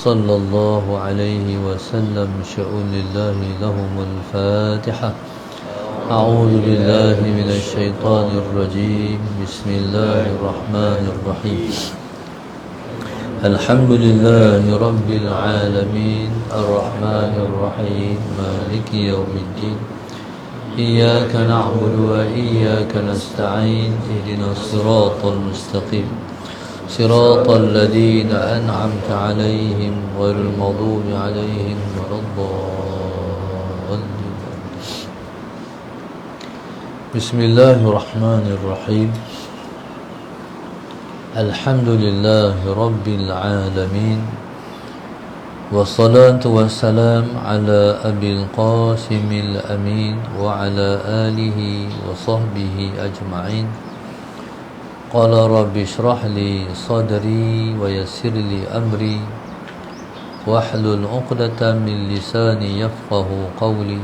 صلى الله عليه وسلم شؤون الله لهم الفاتحة. أعوذ بالله من الشيطان الرجيم. بسم الله الرحمن الرحيم. الحمد لله رب العالمين الرحمن الرحيم مالك يوم الدين. إياك نعبد وإياك نستعين. اهدنا الصراط المستقيم صراط الذين أنعمت عليهم غير المغضوب عليهم ولا الضالين. بسم الله الرحمن الرحيم. الحمد لله رب العالمين والصلاة والسلام على أبي القاسم الأمين وعلى آله وصحبه أجمعين. قال رب اشرح لي صدري ويسر لي أمري واحلل عقدة من لساني يفقه قولي.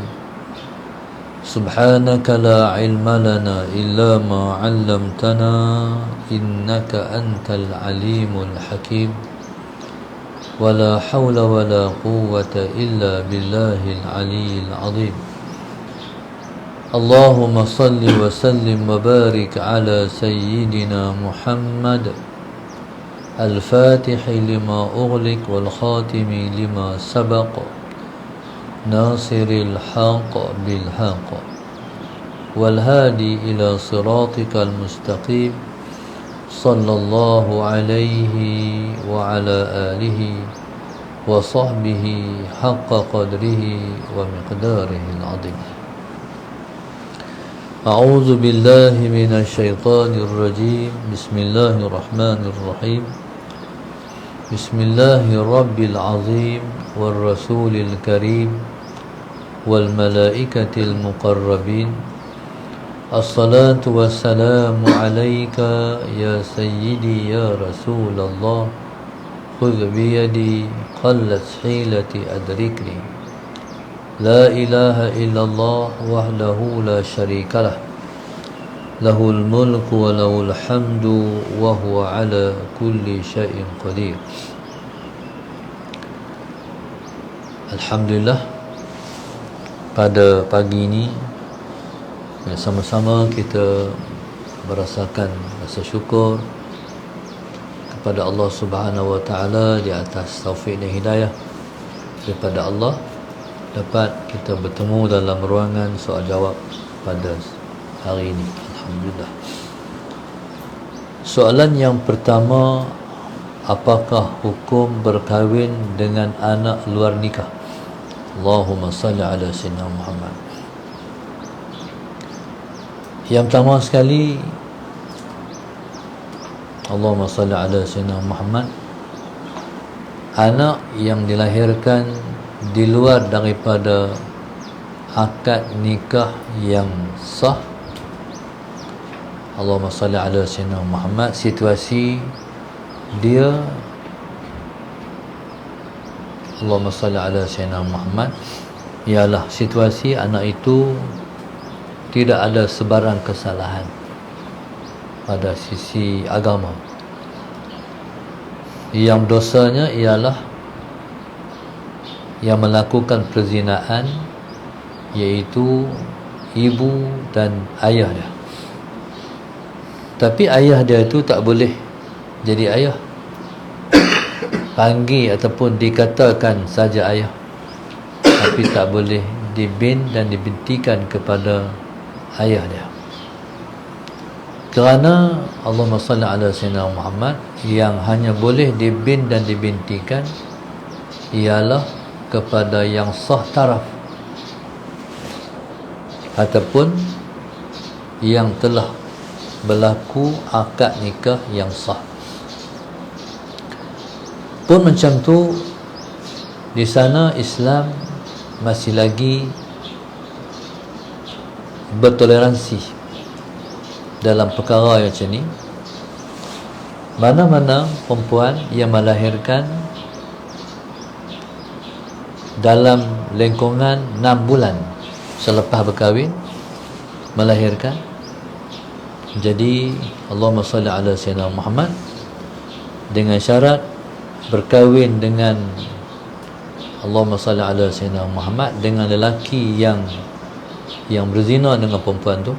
سبحانك لا علم لنا إلا ما علمتنا إنك أنت العليم الحكيم. ولا حول ولا قوة إلا بالله العلي العظيم. اللهم صل وسلم وبارك على سيدنا محمد الفاتح لما أغلق والخاتم لما سبق ناصر الحق بالحق والهادي إلى صراطك المستقيم صلى الله عليه وعلى آله وصحبه حق قدره ومقداره العظيم. أعوذ بالله من الشيطان الرجيم. بسم الله الرحمن الرحيم. بسم الله الرب العظيم والرسول الكريم والملائكة المقربين. الصلاة والسلام عليك يا سيدي يا رسول الله. خذ بيدي قلت حيلتي أدركني. لا إله إلا الله وحده لا شريك له. له الملك وله الحمد وهو على كل شيء قدير. Alhamdulillah, pada pagi ini sama-sama kita merasakan rasa syukur kepada Allah Subhanahu wa taala di atas taufik dan hidayah daripada Allah, dapat kita bertemu dalam ruangan soal jawab pada hari ini. Alhamdulillah. Soalan yang pertama, apakah hukum berkahwin dengan anak luar nikah? Allahumma salli ala sayyidina Muhammad. Yang pertama sekali, Allahumma salli ala sayyidina Muhammad, anak yang dilahirkan di luar daripada akad nikah yang sah, Allahumma salli ala sayyidina Muhammad, situasi dia, Allahumma salli ala sayyidina Muhammad, ialah situasi anak itu tidak ada sebarang kesalahan pada sisi agama. Yang dosanya ialah yang melakukan perzinaan, iaitu ibu dan ayah dia. Tapi ayah dia itu tak boleh jadi ayah, panggil ataupun dikatakan saja ayah, tapi tak boleh dibin dan dibintikan kepada ayah dia. Kerana Allahumma salli ala sayyidina Muhammad, yang hanya boleh dibin dan dibintikan ialah kepada yang sah taraf ataupun yang telah berlaku akad nikah yang sah. Pun macam tu, di sana Islam masih lagi bertoleransi dalam perkara macam ni. Mana-mana perempuan yang melahirkan dalam lingkungan 6 bulan selepas berkahwin, melahirkan, jadi Allahumma salli ala sayyidina Muhammad, dengan syarat berkahwin dengan Allahumma salli ala Sayyidina Muhammad dengan lelaki yang berzina dengan perempuan tu,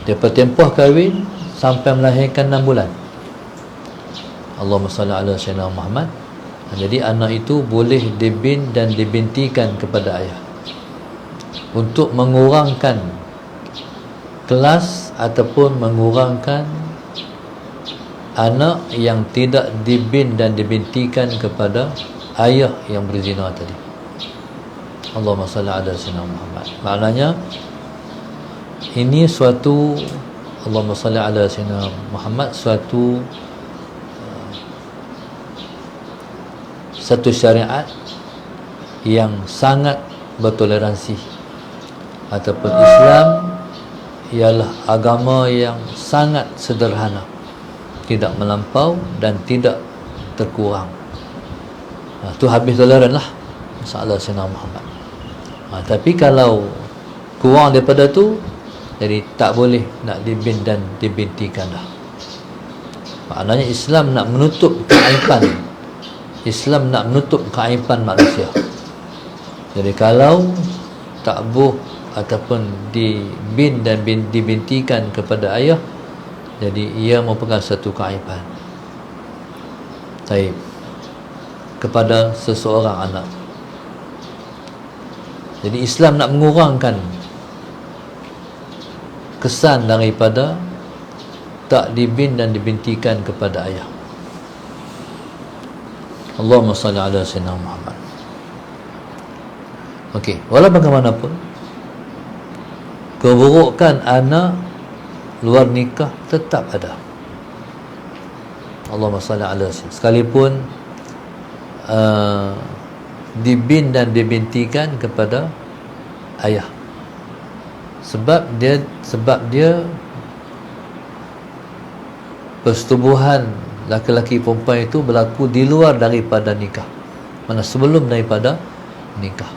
daripada tempoh kahwin sampai melahirkan 6 bulan. Allahumma salli ala Sayyidina Muhammad. Jadi anak itu boleh dibin dan dibintikan kepada ayah untuk mengurangkan kelas ataupun mengurangkan anak yang tidak dibin dan dibintikan kepada ayah yang berzina tadi. Allahumma salli ala Sayyidina Muhammad. Maknanya ini suatu, Allahumma salli ala Sayyidina Muhammad, satu syariat yang sangat bertoleransi, ataupun Islam ialah agama yang sangat sederhana, tidak melampau dan tidak terkurang. Tu habis toleran lah masalah Sayyidina Muhammad. Tapi kalau kurang daripada tu, jadi tak boleh nak dibin dan dibintikan dah. Maknanya Islam nak menutup keaiban, Islam nak menutup keaiban manusia. Jadi kalau takbuh ataupun dibin dan dibintikan kepada ayah, jadi ia merupakan satu keaiban taib kepada seseorang anak. Jadi Islam nak mengurangkan kesan daripada tak dibin dan dibintikan kepada ayah. Allahumma salli ala Sayyidina Muhammad. Okey, walau bagaimanapun keburukan anak luar nikah tetap ada. Allahumma salli ala Sayyidina. Sekalipun dibin dan dibintikan kepada ayah, sebab dia persetubuhan laki-laki perempuan itu berlaku di luar daripada nikah, mana sebelum daripada nikah.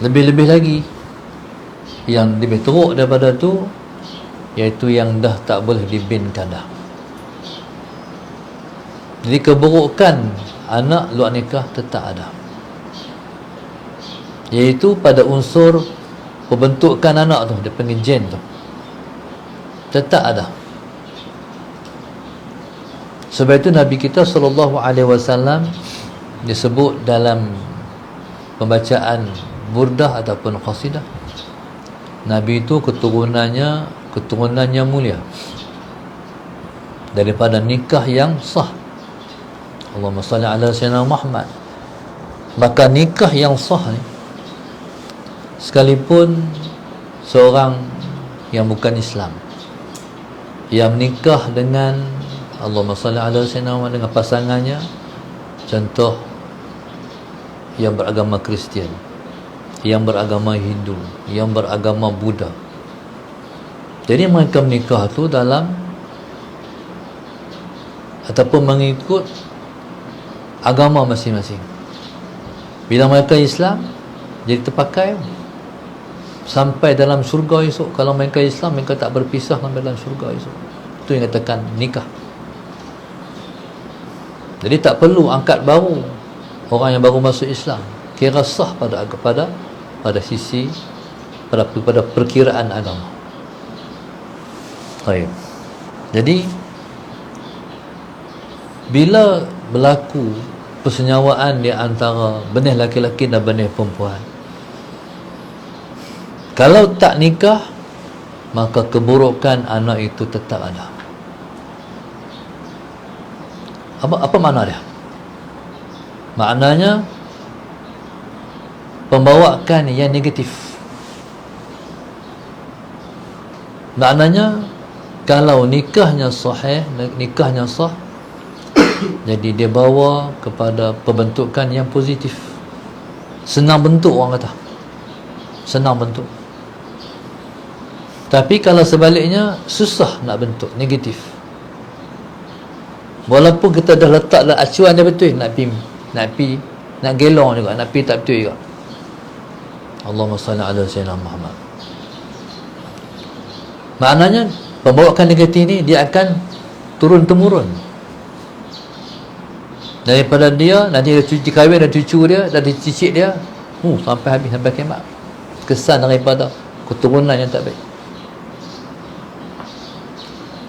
Lebih-lebih lagi yang lebih teruk daripada tu, iaitu yang dah tak boleh dibinkan dah. Jadi keburukan anak luar nikah tetap ada, iaitu pada unsur pembentukan anak tu, dia panggil gen tu, tetap ada. Sebab itu Nabi kita SAW disebut dalam pembacaan burdah ataupun qasidah, Nabi itu keturunannya mulia daripada nikah yang sah. Allahumma salli ala Sayyidina Muhammad. Maka nikah yang sah ni, sekalipun seorang yang bukan Islam yang menikah dengan, Allahumma salli ala Sayyidina Muhammad, dengan pasangannya, contoh yang beragama Kristian, yang beragama Hindu, yang beragama Buddha, jadi mereka menikah tu dalam ataupun mengikut agama masing-masing. Bila mereka Islam, jadi terpakai sampai dalam syurga esok. Kalau mereka Islam, mereka tak berpisah sampai dalam syurga esok. Itu yang katakan nikah. Jadi tak perlu angkat baru orang yang baru masuk Islam, kira sah pada sisi pada perkiraan agama. Baik. Jadi bila berlaku persenyawaan di antara benih laki-laki dan benih perempuan, kalau tak nikah, maka keburukan anak itu tetap ada. Apa makna dia? Maknanya pembawaan yang negatif. Maknanya kalau nikahnya sahih, nikahnya sah, jadi dia bawa kepada pembentukan yang positif. Senang bentuk, orang kata senang bentuk. Tapi kalau sebaliknya, susah nak bentuk, negatif. Walaupun kita dah letak dah acuan dia betul, nak gelong juga, nak pi tak betul juga. Allahumma salli ala Sayyidina Muhammad. Maknanya pembawaan negatif ni dia akan turun-temurun. Daripada dia nanti dia cuci kahwin dan cucu dia dan cicit dia, sampai habis, sampai kiamat. Kesan daripada keturunan yang tak baik.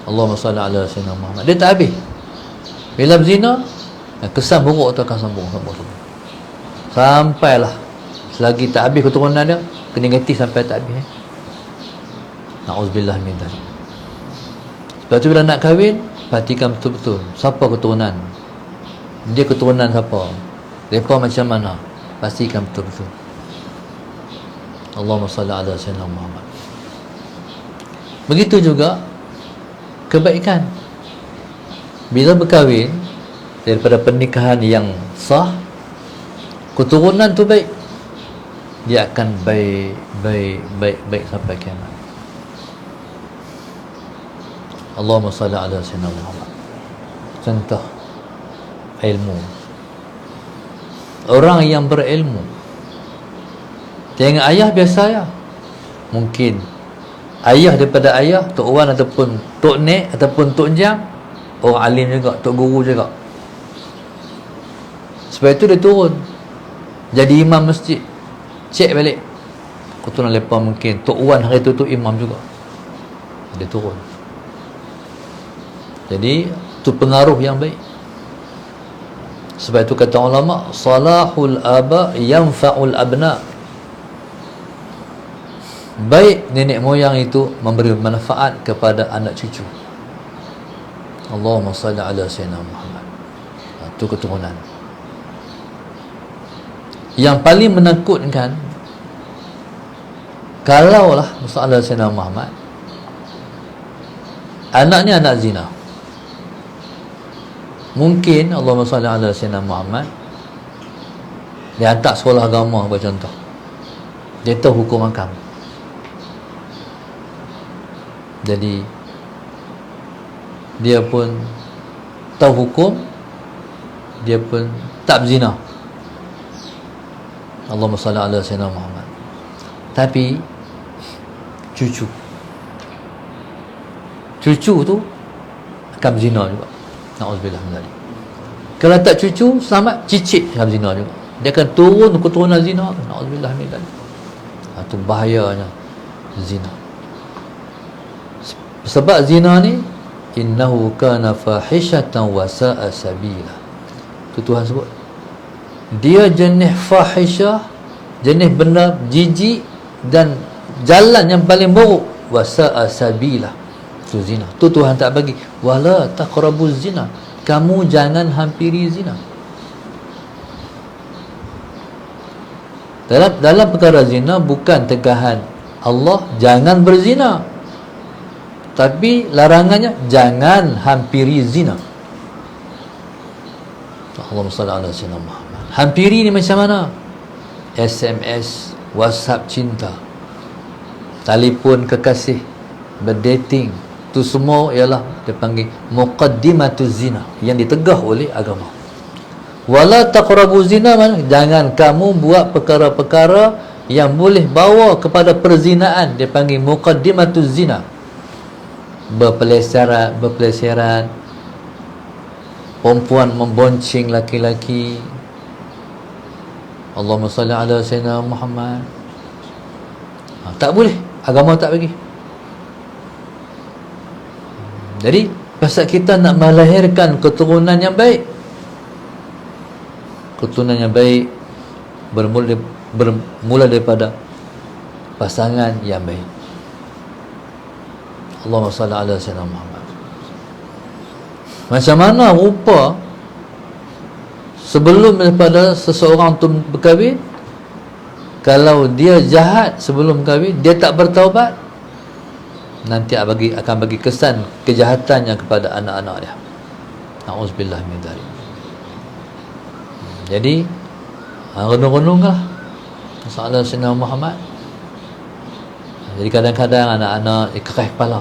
Allahumma salli ala sayyidina Muhammad. Dia tak habis. Bila berzina, kesan buruk tu akan sambung. Sampailah selagi tak habis keturunan dia, negatif sampai tak habis. Na'udzubillah min dzalik. Sebab tu bila nak kahwin, perhatikan betul-betul siapa keturunan dia, keturunan siapa, mereka macam mana, pastikan betul-betul. Allahumma salli ala sayyidina Muhammad. Begitu juga kebaikan. Bila berkahwin daripada pernikahan yang sah, keturunan tu baik, dia akan baik sampai kiamat. Allahumma salli ala sayyidina Muhammad. Contoh ilmu. Orang yang berilmu, tengok ayah biasa ayah, mungkin ayah daripada ayah, Tok Wan ataupun Tok Nek ataupun Tok Jang, orang alim juga, Tok Guru juga. Sebab itu dia turun jadi imam masjid. Cek balik keturunan mereka, mungkin Tok Wan hari tu imam juga, dia turun. Jadi itu pengaruh yang baik. Sebab itu kata ulama, salahul aba yanfa'ul abna. Baik nenek moyang itu memberi manfaat kepada anak cucu. Allahumma salli ala sayyidina Muhammad. Itu keturunan. Yang paling menakutkan, kalaulah masalah sayyidina Muhammad, anaknya anak zina, mungkin Allahumma salli ala sayyidina Muhammad, dia hantar sekolah agama bercontoh, dia tahu hukum hakam. Jadi dia pun tahu hukum, dia pun tak berzina. Allahumma salli ala sayyidina Muhammad. Tapi cucu tu akan berzina juga. Na'udzubillah min dzalik. Kalau tak cucu, selamat cicit akan berzina juga. Dia akan turun keturunan zina. Na'udzubillah min dzalik. Itu bahayanya zina. Sebab zina ni, innahu kana fahishatan wa sa'a sabila. Itu Tuhan sebut. Dia jenis fahisyah, jenis benda jijik dan jalan yang paling buruk. Wa sa'a sabila. Itu zina. Itu Tuhan tak bagi. Wala taqrabuz zina. Kamu jangan hampiri zina. Dalam perkara zina bukan tegahan Allah jangan berzina, tapi larangannya jangan hampiri zina. Allahumma salli ala sayyidina Muhammad. Hampiri ni macam mana? SMS, WhatsApp cinta, telefon kekasih, berdating, tu semua ialah dipanggil muqaddimatuz zina, yang ditegah oleh agama. Wala taqrabu zina, jangan kamu buat perkara-perkara yang boleh bawa kepada perzinaan, dipanggil muqaddimatuz zina. Berpeleseran, perempuan membonceng laki-laki. Allahumma salli ala sayyidina Muhammad. Tak boleh, agama tak bagi. Jadi pasal kita nak melahirkan keturunan yang baik, keturunan yang baik bermula daripada pasangan yang baik. Allahumma salli ala sayyidina Muhammad. Macam mana rupa sebelum daripada seseorang tu berkahwin, kalau dia jahat sebelum kahwin, dia tak bertaubat, nanti akan bagi kesan kejahatannya kepada anak-anak dia. Na'udzubillah min dzalik. Jadi renung-renunglah masalah Sayyidina Muhammad. Jadi kadang-kadang anak-anak ikrah kepala,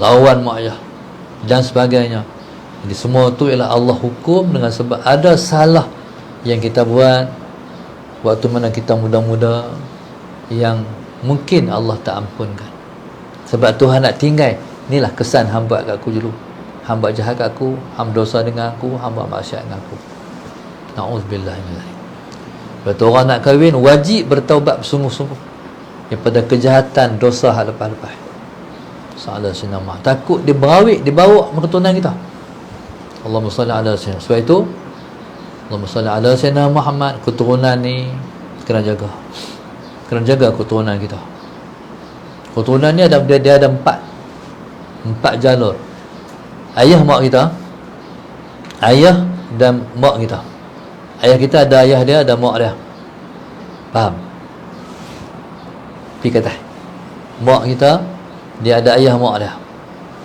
lawan mak ayah dan sebagainya. Jadi semua tu ialah Allah hukum dengan sebab ada salah yang kita buat waktu mana kita muda-muda, yang mungkin Allah tak ampunkan. Sebab Tuhan nak tinggal, inilah kesan hang buat kat aku dulu, hamba jahat kat aku, hamba dosa dengan aku, hamba maksiat dengan aku. Na'udzubillah min dzalik. Berarti orang nak kahwin wajib bertaubat bersungguh-sungguh daripada kejahatan dosa hal lepas-lepas. Salah sinamah. Takut dia berawik, dia bawa keturunan kita. Allahumma salli ala sayyidina. Sebab itu Allahumma salli ala sayyidina Muhammad. Keturunan ni kena jaga. Kena jaga keturunan kita. Keturunan ni dia ada empat jalur. Ayah mak kita, ayah dan mak kita. Ayah kita ada ayah dia, ada mak dia. Faham? Pergi ke atas. Mak kita, dia ada ayah mak dia.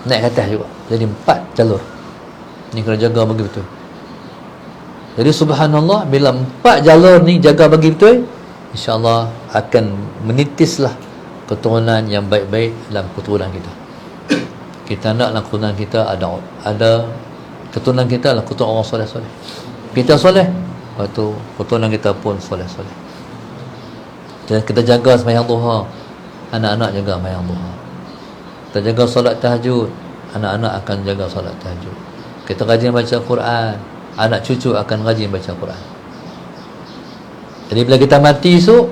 Naik ke atas juga. Jadi 4 jalur. Ni kena jaga bagi betul. Jadi subhanallah, bila 4 jalur ni jaga bagi betul, insya-Allah akan menitislah keturunan yang baik-baik dalam keturunan kita. Kita nak dalam keturunan kita ada keturunan kita adalah keturunan orang soleh-soleh. Kita soleh, lepas tu keturunan kita pun soleh-soleh. Jadi kita jaga sembahyang duha, anak-anak jaga sembahyang duha. Kita jaga solat tahajud, anak-anak akan jaga solat tahajud. Kita rajin baca Quran, anak cucu akan rajin baca Quran. Jadi bila kita mati esok,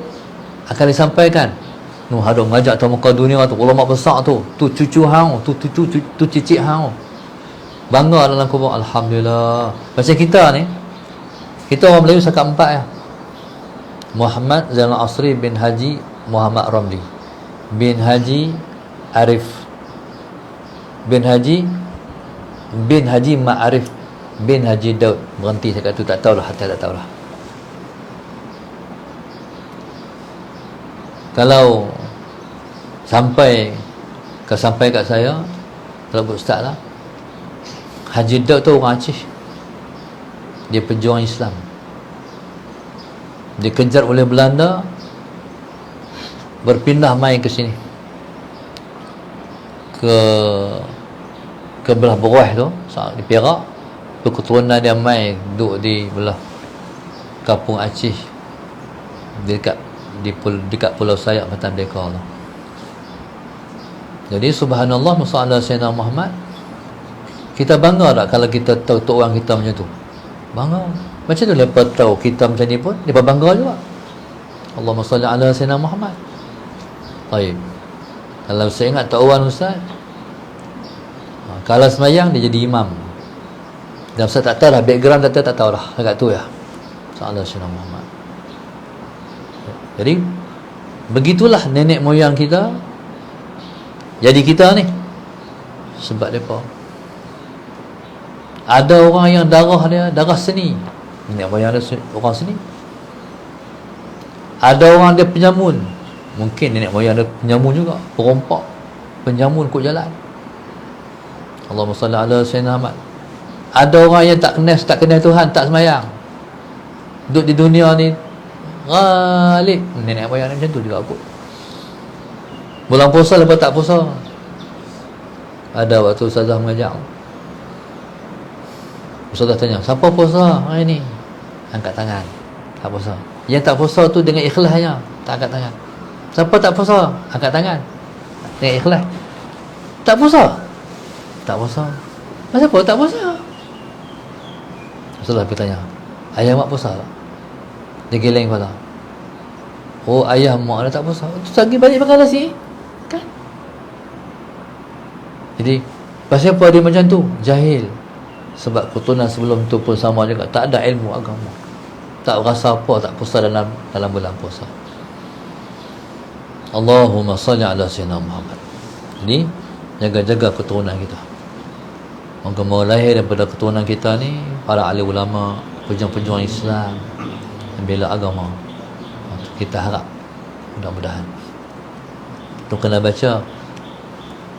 akan disampaikan, nu ada ngajak tahu muka dunia tu, ulama besar tu cucu hang, tu cicit hang. Bangga dalam kubur, alhamdulillah. Macam kita ni, kita orang Melayu cakap 4 ya. Muhammad Zainal Asri bin Haji Muhammad Ramli, bin Haji Arif, bin Haji Ma'arif, bin Haji Daud. Berhenti cakap tu, tak tahulah, hatta tak tahulah. Kalau sampai kat saya, kalau ustaz lah, Haji Daud tu orang Aceh. Dia pejuang Islam. Dikejar oleh Belanda, berpindah main ke sini, ke belah Beruah tu, di Perak. Keturunan dia main duduk di belah kampung Aceh, dekat Pulau Sayak Matan Merdeka tu. Jadi subhanallah, masalah Sayyidina Muhammad, kita bangga tak kalau kita tahu tok orang kita macam tu? Bangga. Macam tu mereka tahu kita macam ni pun, mereka bangga juga. Allahumma salli ala Sayyidina Muhammad. Baik. Kalau saya ingat tok orang ustaz, kalau semayang dia jadi imam. Dan saya tak tahu lah background, tak tahu lah dekat tu ya. Salah Sayyidina Muhammad. Jadi begitulah nenek moyang kita jadi kita ni sebab mereka. Ada orang yang darah dia darah seni, nenek moyang dia orang seni. Ada orang dia penyamun, mungkin nenek moyang dia penyamun juga, perompak, penyamun kot jalan. Allahumma salli ala Sayyidina Muhammad. Ada orang yang tak kenal Tuhan, tak semayang, duduk di dunia ni ghalib. Nenek moyang dia macam tu juga kot. Bulan puasa lepas tak puasa. Ada waktu ustazah mengajar, ustazah tanya, siapa puasa hari ni? Angkat tangan. Tak puasa. Yang tak puasa tu dengan ikhlasnya, tak angkat tangan. Siapa tak puasa? Angkat tangan. Dengan ikhlas. Tak puasa? Tak puasa. Siapa tak puasa? Ustazah pergi tanya, ayah mak puasa tak? Dia geleng kepala. Oh, ayah mak dia tak puasa. Tu lagi balik makan nasi kan? Jadi pasal apa dia macam tu? Jahil. Sebab keturunan sebelum tu pun sama juga, tak ada ilmu agama, tak rasa apa, tak puasa dalam bulan puasa. Allahumma salli ala Sayyidina Muhammad. Jadi jaga-jaga keturunan kita. Moga-moga lahir daripada keturunan kita ni para ahli ulama, pejuang-pejuang Islam, bela agama. Kita harap mudah-mudahan. Tu kena baca,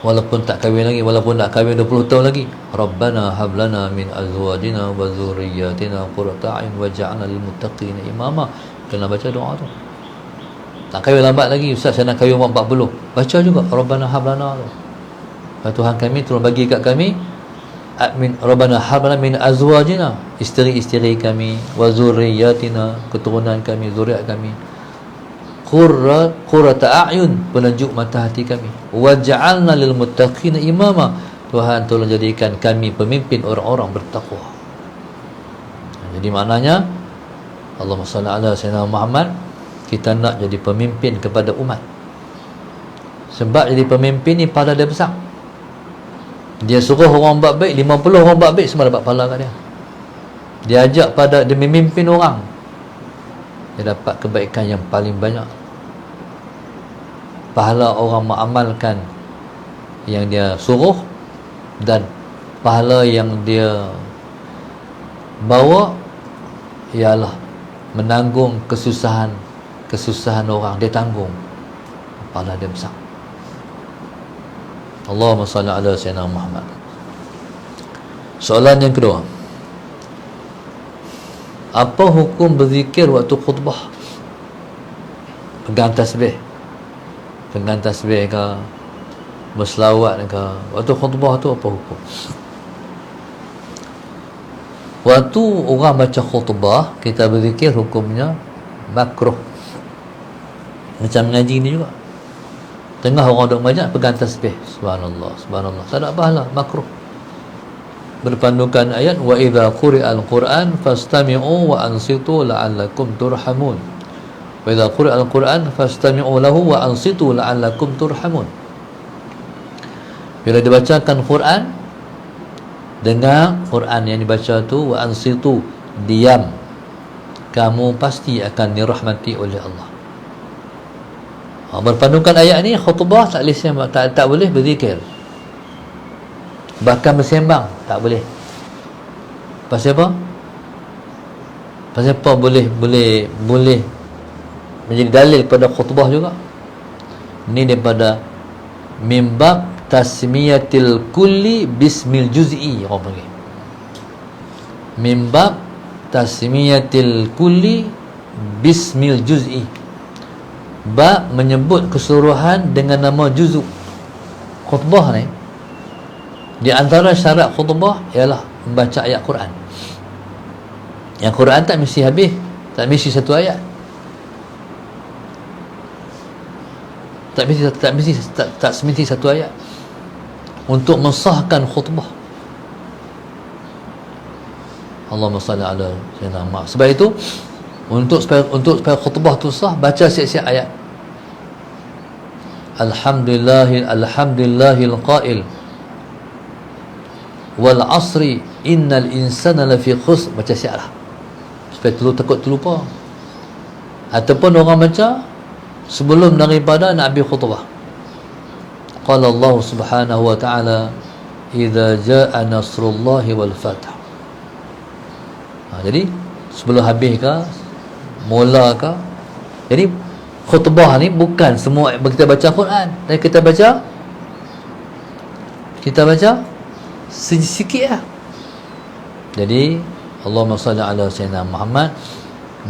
walaupun tak kahwin lagi, walaupun tak kahwin 20 tahun lagi, Rabbana hablana min azwajina wa dzurriyyatina qurrata a'yun waj'alna lil muttaqina imama. Kena baca doa tu. Tak kahwin lambat lagi, ustaz saya nak kahwin umur 40, baca juga Rabbana hablana tu. Tuhan kami tolong bagi kat kami Rabbana hablana min azwajina, isteri-isteri kami, wa dzurriyyatina, keturunan kami, zuriat kami, qurrata a'yun, penejuk mata hati kami, waj'alna lil muttaqina imama, Tuhan tolong jadikan kami pemimpin orang-orang bertakwa. Jadi maknanya Allahumma salli ala sayyidina Muhammad, kita nak jadi pemimpin kepada umat. Sebab jadi pemimpin ni pahala dia besar. Dia suruh orang buat baik, 50 orang buat baik, semua dapat pahala kat dia. Dia ajak pada, dia memimpin orang, dia dapat kebaikan yang paling banyak. Pahala orang mengamalkan yang dia suruh, dan pahala yang dia bawa ialah menanggung kesusahan orang, dia tanggung, pahala dia besar. Allahumma salli ala sayyidina Muhammad. Soalan yang kedua, apa hukum berzikir waktu khutbah? Pegang tasbih ke, berselawat ke, waktu khutbah tu apa hukum? Waktu orang baca khutbah, kita berzikir, hukumnya makruh. Macam mengaji ni juga, tengah orang duk banyak pegang tasbih, subhanallah, subhanallah, tak ada pahala, makruh. Berpandukan ayat wa idza quri'al Qur'an fastami'u wa ansitu la'allakum turhamun. Wa idza quri'al Qur'an fastami'u lahu wa ansitu la'allakum turhamun. Bila dibacakan Quran, dengar Quran yang dibaca tu, wa ansitu, diam, kamu pasti akan dirahmati oleh Allah. Berpandukan ayat ni, khutbah tak boleh sembang, tak boleh berzikir, bahkan bersembang tak boleh. Pasal apa? Pasal apa boleh menjadi dalil pada khutbah juga. Ni daripada mimbab tasmiyatil kulli bismil juz'i, orang panggil mimbab tasmiyatil kulli bismil juz'i. Bab menyebut keseluruhan dengan nama juzuk. Khutbah ni, di antara syarat khutbah ialah membaca ayat Quran. Yang Quran tak mesti habis, tak mesti satu ayat, tak semesti satu ayat untuk mensahkan khutbah. Allahumma salli ala sayyidina Muhammad. Sebab itu untuk supaya khutbah tu sah, baca siap-siap ayat. Alhamdulillahil qail wal asri innal insana lafi khusr. Baca siap lah, supaya takut terlupa. Ataupun orang baca sebelum daripada nak habis khutbah. Qala Allah subhanahu wa ta'ala idza jaa nasrullahi wal fath. Jadi sebelum habis ke, mula ke, jadi khutbah ni bukan semua kita baca Quran, dan kita baca sikit lah. Jadi Allahumma salli ala sayyidina Muhammad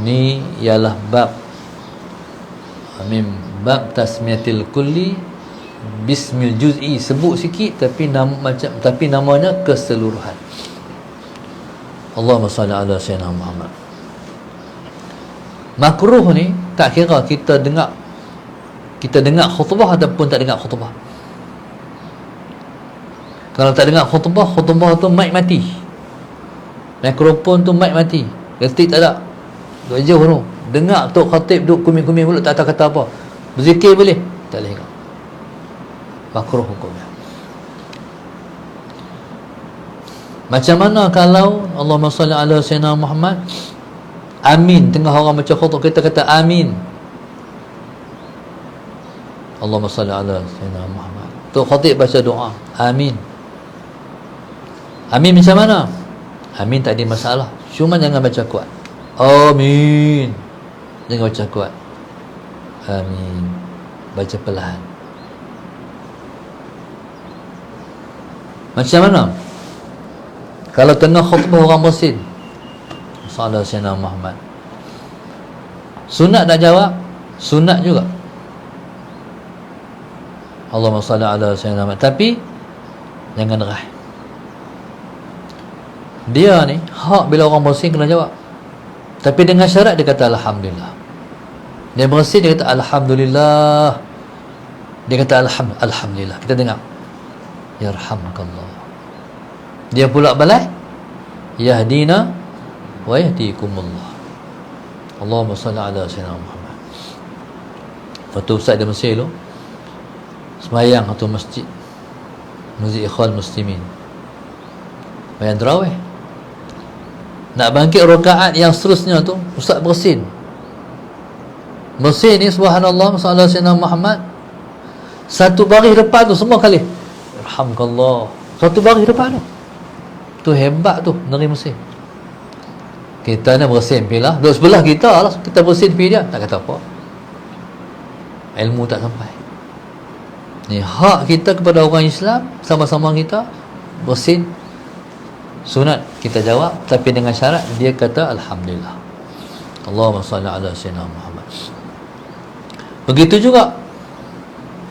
ni ialah bab tasmiyatil kulli bismil juz'i. Sebut sikit tapi namanya keseluruhan. Allahumma salli ala sayyidina Muhammad. Makruh ni tak kira kita dengar khutbah ataupun tak dengar khutbah. Kalau tak dengar khutbah tu mic mati, mikrofon tu mic mati, ketik tak ada, duduk jauh tu, dengar tok khatib duduk kuming-kuming mulut, tak tahu kata apa. Berzikir boleh? Tak boleh. Makruh hukumnya. Macam mana kalau Allahumma salli ala sayyidina Muhammad, amin, tengah orang baca khutbah kita kata amin, Allahumma salli ala sayyidina Muhammad, tu khatib baca doa amin. Amin macam mana? Amin tak ada masalah, cuma jangan baca kuat. Amin, jangan baca kuat. Amin, baca perlahan. Macam mana kalau tengah khutbah orang bersin, sallallahu alaihi wasallam Muhammad, sunat nak jawab? Sunat juga, Allahumma salli ala sayyidina Muhammad, tapi jangan derah. Dia ni hak bila orang bersin kena jawab, tapi dengan syarat dia kata alhamdulillah. Dia bersin, dia kata alhamdulillah, dia kata alhamdulillah, kita dengar. yarhamkallah. Dia pula balas, yahdina wa yahdikumullah. Allahumma salli ala sayyidina Muhammad. Waktu Ustaz di Mesir tu sembahyang satu masjid Ikhwan Muslimin, bayang tarawih, nak bangkit rakaat yang seterusnya tu Ustaz bersin ni, subhanallah, sallallahu alaihi Muhammad, satu baris depan tu semua kali yarhamkallah, satu baris depan tu hebat tu negeri Mesir. Kita nak bersin pilah duduk sebelah kita lah, kita bersin pi dia tak kata apa, ilmu tak sampai. Ni hak kita kepada orang Islam, sama-sama kita bersin sunat, kita jawab, tapi dengan syarat dia kata alhamdulillah, Allahumma salli ala sayyidina Muhammad. Begitu juga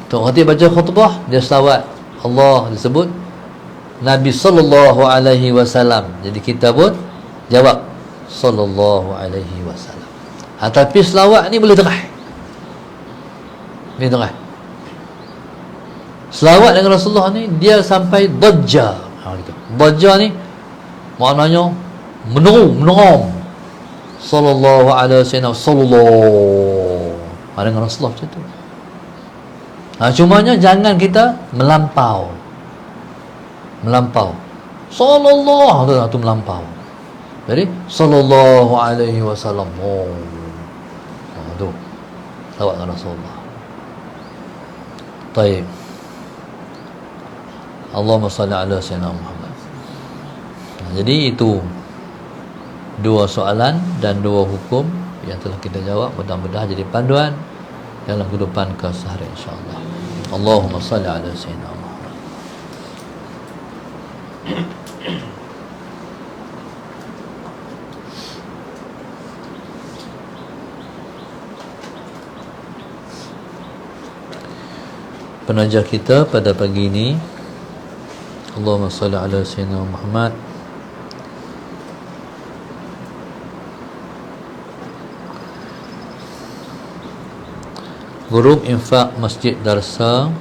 Tok Khatib baca khutbah, dia selawat Allah, disebut Nabi sallallahu alaihi wasallam, jadi kita pun jawab sallallahu alaihi wasallam. Tapi selawat ni boleh terah, boleh terah. Selawat dengan Rasulullah ni dia sampai dajjal. Dajjal ni maknanya menerum. Sallallahu alaihi wasallam, sallallahu dengan Rasulullah macam tu. Cumanya jangan kita melampau. Sallallahu tu melampau. Jadi sallallahu alaihi wasallam. Tu selawat dengan Rasulullah. Baik. Allahumma salli ala sayyidina Muhammad. Jadi itu dua soalan dan dua hukum yang telah kita jawab, mudah-mudahan jadi panduan dalam kehidupan keseharian insya-Allah. Allahumma salli ala sayyidina Muhammad. Penaja kita pada pagi ini, Allahumma salli ala sayyidina Muhammad. Grup infak Masjid Darsa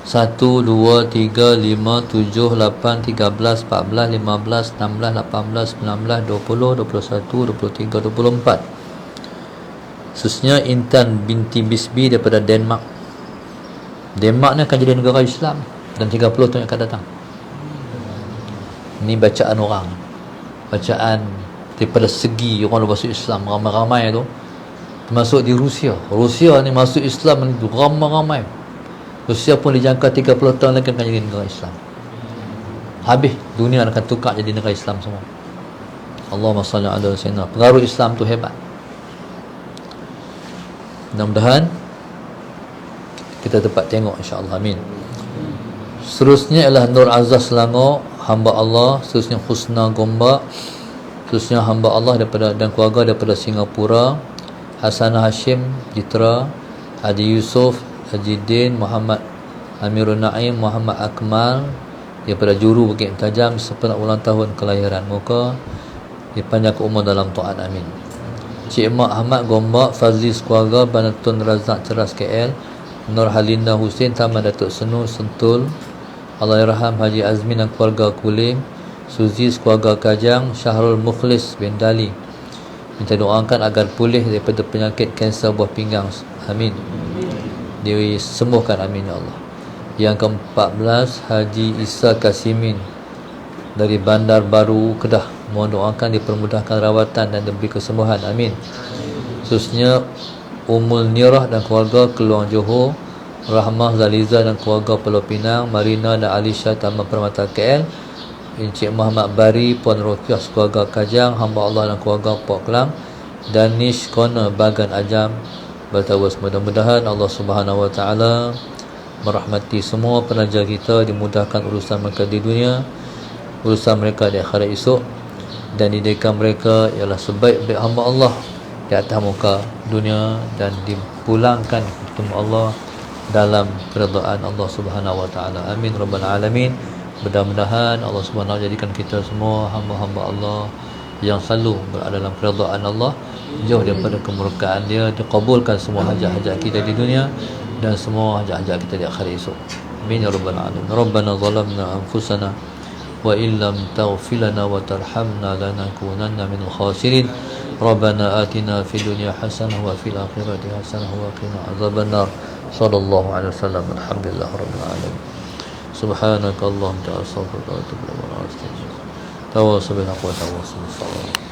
1, 2, 3, 5, 7, 8, 13, 14, 15, 16, 18, 19, 20, 21, 23, 24. Khususnya Intan binti Bisbi daripada Denmark. Denmark ni akan jadi negara Islam dan 30 tahun yang akan datang. Ini bacaan orang, bacaan daripada segi orang masuk Islam ramai-ramai tu, termasuk di Rusia. Rusia ni masuk Islam ni ramai-ramai. Rusia pun dijangka 30 tahun lagi akan jadi negara Islam. Habis dunia akan tukar jadi negara Islam semua. Allahumma salli ala sayyidina. Pengaruh Islam tu hebat. Mudah-mudahan kita dapat tengok insya-Allah. Amin. Seterusnya ialah Nur Azaz Selangor, hamba Allah. Seterusnya Husna Gombak, seterusnya hamba Allah daripada dan keluarga daripada Singapura. Hasanah Hashim Jitra, Haji Yusof, Haji Din, Muhammad Amirul Naim, Muhammad Akmal daripada Juru Bukit Tajam, sempena ulang tahun kelahiran. Moga dipanjangkan umur dalam taat. Amin. Cik Mak Ahmad Gombak, Fazli keluarga, Banatun Razak Ceras KL, Nur Halinda Hussein, Taman Datuk Senu Sentul, Allahyarham Haji Azmin dan keluarga Kulim, Suzi keluarga Kajang, Syahrul Mukhlis bin Dali. Minta doakan agar pulih daripada penyakit kanser buah pinggang. Amin. Disembuhkan, amin ya Allah. Yang ke-14 Haji Isa Kasimin dari Bandar Baru Kedah. Mohon doakan dipermudahkan rawatan dan diberi kesembuhan. Amin. Khususnya Ummul Nirah dan keluarga Keluang Johor, Rahmah Zaliza dan keluarga Pulau Pinang, Marina dan Alisha Taman Permata KL, Encik Muhammad Bari, Puan Rofiah keluarga Kajang, hamba Allah dan keluarga Pok Kelang, Danish Corner Bagan Ajam Bertawas. Mudah-mudahan Allah Subhanahu Wa Taala merahmati semua penaja kita, dimudahkan urusan mereka di dunia, urusan mereka di akhirat esok, dan didikan mereka ialah sebaik-baik hamba Allah di atas muka dunia, dan dipulangkan ketemu Allah dalam keridaan Allah Subhanahu Wa Taala. Amin rabbal alamin. Mudah-mudahan Allah Subhanahu jadikan kita semua hamba-hamba Allah yang selalu berada dalam keridaan Allah, jauh daripada kemurkaan Dia, dikabulkan semua hajat-hajat kita di dunia dan semua hajat-hajat kita di akhirat esok. Amin ya rabbal alamin. Rabbana zalamna anfusana wa illam taghfir lana wa tarhamna lanakunanna minal khasirin. Rabbana atina fid dunya hasanah wa fil akhirati hasanah wa qina adzabannar. Sallallahu alaihi wasallam. Alhamdulillah rabbil alamin. Subhanaka Allahumma ta'ala astaghfiruka wa atubu ilaik. Tawassul bil haqqi wa tawassul bis sabr.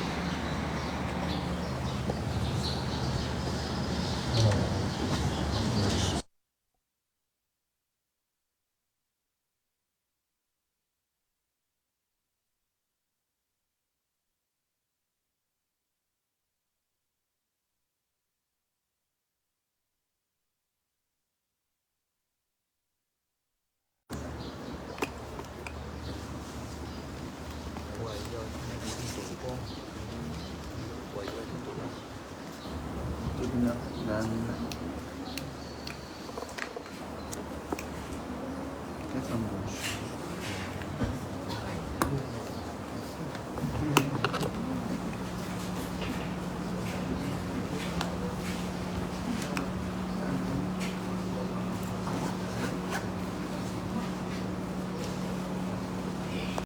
dan